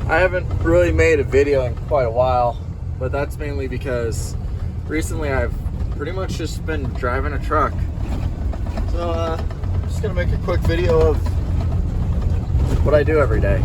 I haven't really made a video in quite a while, but that's mainly because recently I've pretty much just been driving a truck. So I'm just gonna make a quick video of what I do every day.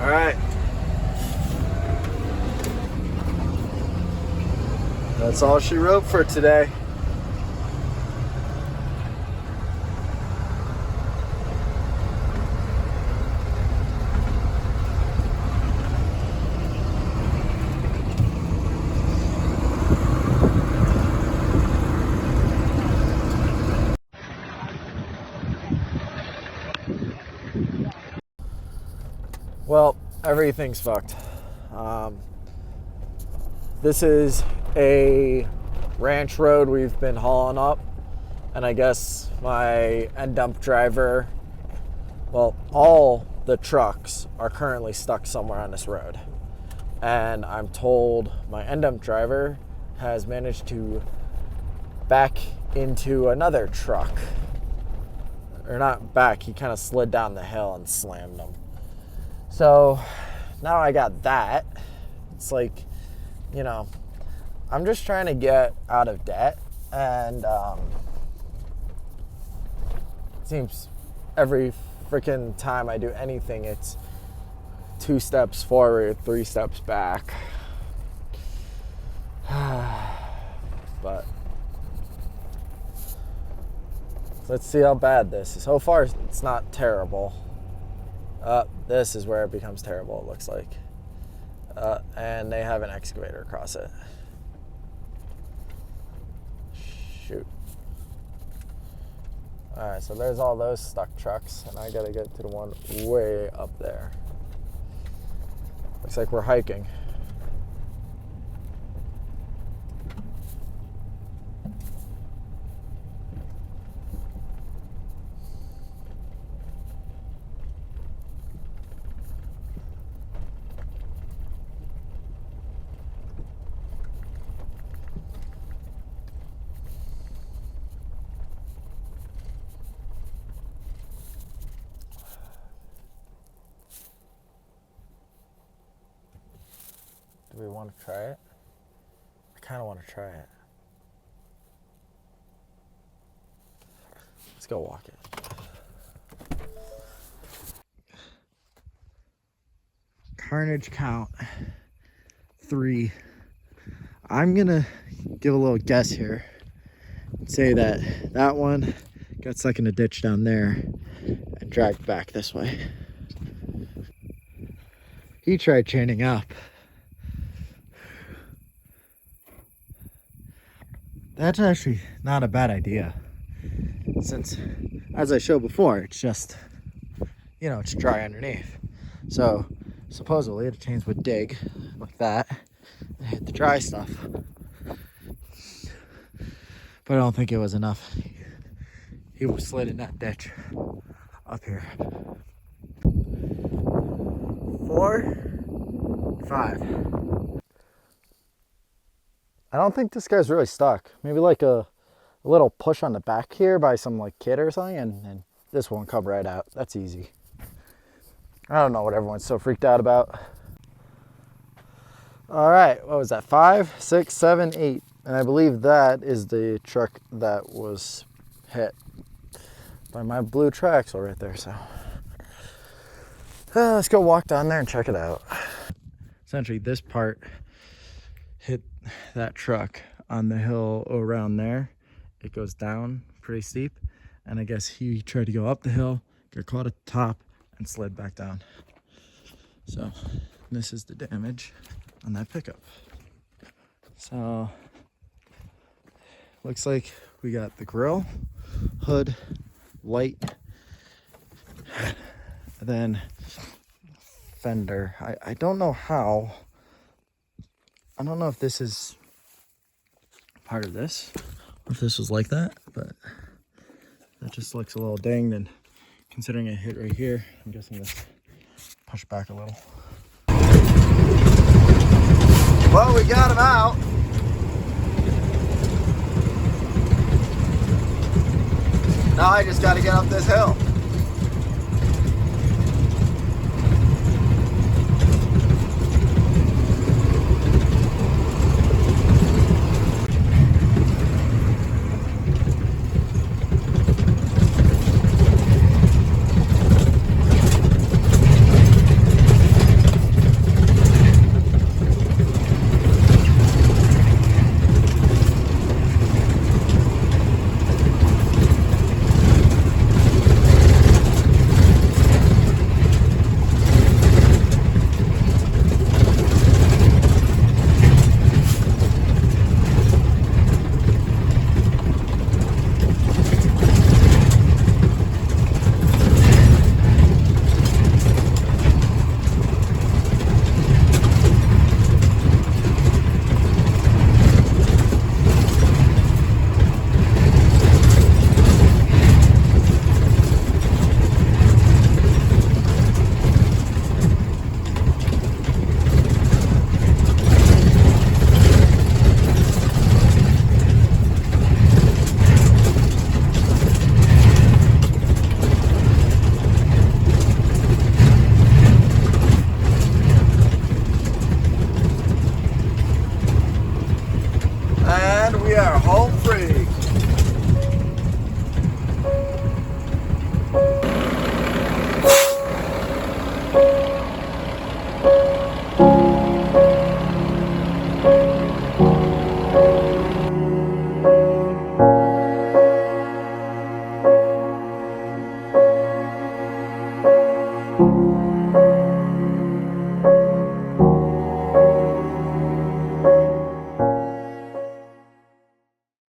All right. That's all she wrote for today. Well, everything's fucked. This is a ranch road we've been hauling up, and I guess my end dump driver, well, all the trucks are currently stuck somewhere on this road. And I'm told my end dump driver has managed to back into another truck. Or not back, he kind of slid down the hill and slammed them. So now I got that. It's like, you know, I'm just trying to get out of debt, and it seems every freaking time I do anything, it's 2 steps forward, 3 steps back. But let's see how bad this is. So far, it's not terrible. This is where it becomes terrible, it looks like. And they have an excavator across it. Shoot. Alright, so there's all those stuck trucks, and I gotta get to the one way up there. Looks like we're hiking. Do we want to try it? I kind of want to try it. Let's go walk it. Carnage count 3. I'm gonna give a little guess here and say that one got stuck in a ditch down there and dragged back this way. He tried chaining up. That's actually not a bad idea, since, as I showed before, it's just, you know, it's dry underneath. So supposedly the chains would dig like that and hit the dry stuff. But I don't think it was enough. He was slid in that ditch up here. 4, 5. I don't think this guy's really stuck. Maybe like a little push on the back here by some like kid or something, and this won't come right out. That's easy. I don't know what everyone's so freaked out about. All right, what was that? 5, 6, 7, 8. And I believe that is the truck that was hit by my blue triaxle right there. So let's go walk down there and check it out. Essentially, this part hit that truck on the hill around there. It goes down pretty steep, and I guess he tried to go up the hill, got caught at the top, and slid back down. So this is the damage on that pickup. So looks like we got the grill, hood, light, and then fender. I don't know how. I don't know if this is part of this, or if this was like that, but that just looks a little dinged, and considering it hit right here, I'm guessing this pushed back a little. Well, we got him out. Now I just got to get up this hill.